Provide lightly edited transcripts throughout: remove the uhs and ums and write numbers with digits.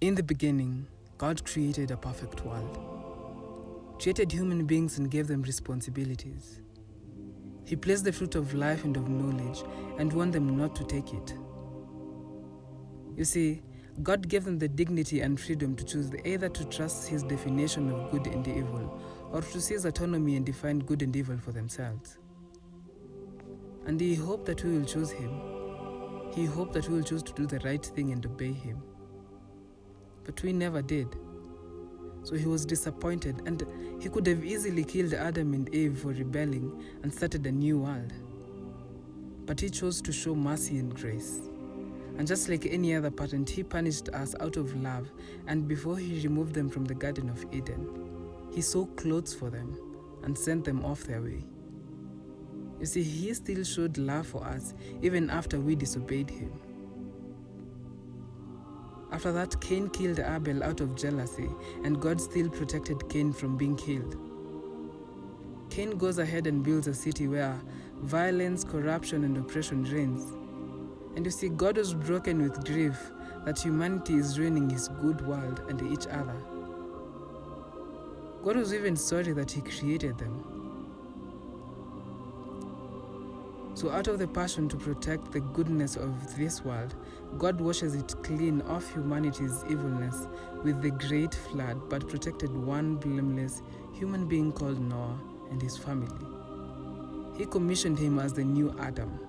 In the beginning, God created a perfect world, created human beings and gave them responsibilities. He placed the fruit of life and of knowledge and warned them not to take it. You see, God gave them the dignity and freedom to choose either to trust His definition of good and evil or to seize autonomy and define good and evil for themselves. And He hoped that we will choose Him. He hoped that we will choose to do the right thing and obey Him. But we never did. So He was disappointed, and He could have easily killed Adam and Eve for rebelling and started a new world. But He chose to show mercy and grace. And just like any other parent, He punished us out of love, and before He removed them from the Garden of Eden, He sewed clothes for them and sent them off their way. You see, He still showed love for us even after we disobeyed Him. After that, Cain killed Abel out of jealousy, and God still protected Cain from being killed. Cain goes ahead and builds a city where violence, corruption, and oppression reigns. And you see, God was broken with grief that humanity is ruining His good world and each other. God was even sorry that He created them. So out of the passion to protect the goodness of this world, God washes it clean of humanity's evilness with the great flood, but protected one blameless human being called Noah and his family. He commissioned him as the new Adam.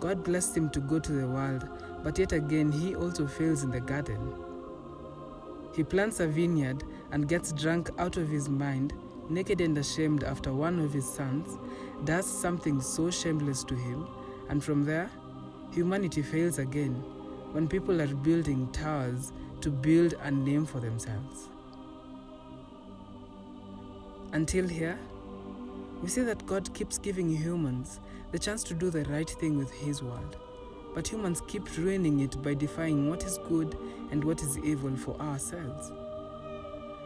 God blessed him to go to the world, but yet again he also fails in the garden. He plants a vineyard and gets drunk out of his mind, naked and ashamed after one of his sons does something so shameless to him, and from there, humanity fails again when people are building towers to build a name for themselves. Until here, we see that God keeps giving humans the chance to do the right thing with His world, but humans keep ruining it by defining what is good and what is evil for ourselves.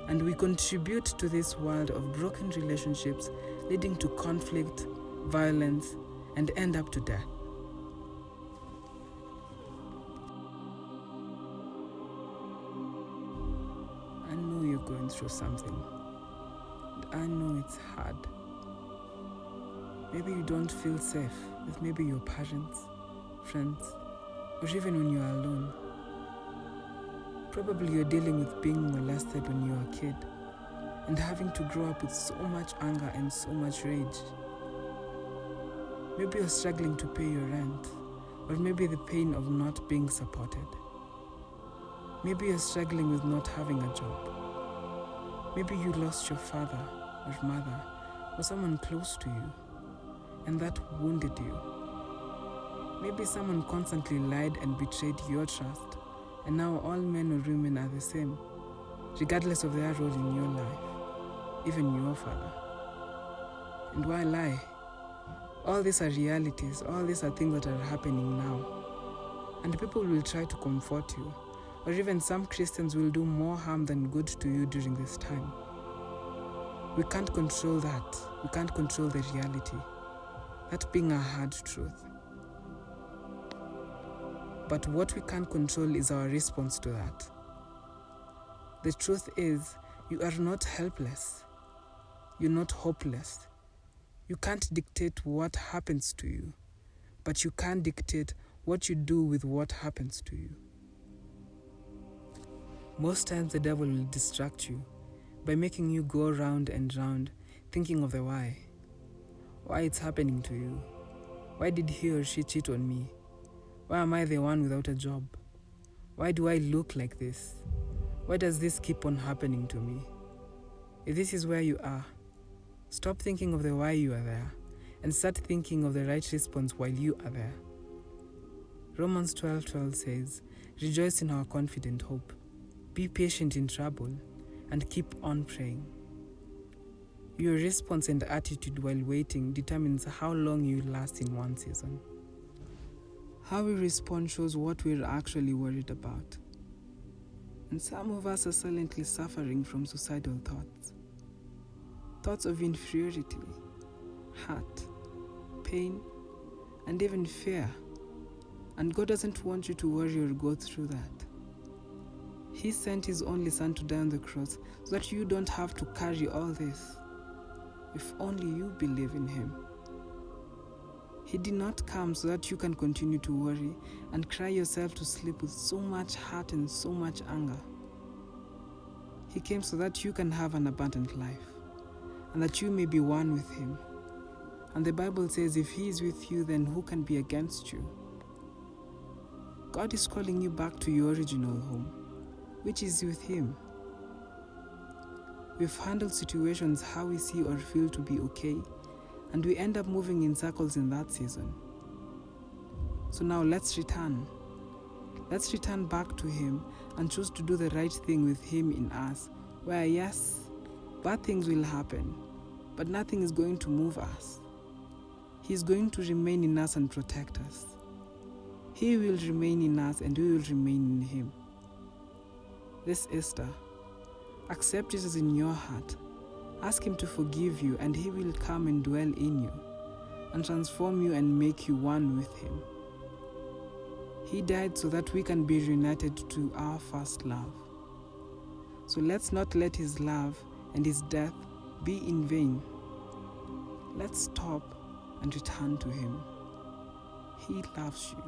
And we contribute to this world of broken relationships leading to conflict, violence, and end up to death. I know you're going through something, and I know it's hard. Maybe you don't feel safe with maybe your parents, friends, or even when you're alone. Probably you're dealing with being molested when you were a kid and having to grow up with so much anger and so much rage. Maybe you're struggling to pay your rent, or maybe the pain of not being supported. Maybe you're struggling with not having a job. Maybe you lost your father or mother or someone close to you, and that wounded you. Maybe someone constantly lied and betrayed your trust, and now all men or women are the same, regardless of their role in your life, even your father. And why lie? All these are realities, all these are things that are happening now. And people will try to comfort you, or even some Christians will do more harm than good to you during this time. We can't control that. We can't control the reality. That being a hard truth. But what we can't control is our response to that. The truth is, you are not helpless. You're not hopeless. You can't dictate what happens to you, but you can dictate what you do with what happens to you. Most times the devil will distract you by making you go round and round thinking of the why. Why it's happening to you. Why did he or she cheat on me? Why am I the one without a job? Why do I look like this? Why does this keep on happening to me? If this is where you are, stop thinking of the why you are there and start thinking of the right response while you are there. Romans 12:12 says, "Rejoice in our confident hope. Be patient in trouble and keep on praying." Your response and attitude while waiting determines how long you last in one season. How we respond shows what we're actually worried about. And some of us are silently suffering from suicidal thoughts. Thoughts of inferiority, hurt, pain, and even fear. And God doesn't want you to worry or go through that. He sent His only Son to die on the cross so that you don't have to carry all this. If only you believe in Him. He did not come so that you can continue to worry and cry yourself to sleep with so much hurt and so much anger. He came so that you can have an abundant life and that you may be one with Him. And the Bible says, if He is with you, then who can be against you? God is calling you back to your original home, which is with Him. We've handled situations how we see or feel to be okay, and we end up moving in circles in that season. So now let's return. Let's return back to Him and choose to do the right thing with Him in us, where yes, bad things will happen, but nothing is going to move us. He is going to remain in us and protect us. He will remain in us and we will remain in Him. This Easter, accept Jesus in your heart. Ask Him to forgive you, and He will come and dwell in you and transform you and make you one with Him. He died so that we can be reunited to our first love. So let's not let His love and His death be in vain. Let's stop and return to Him. He loves you.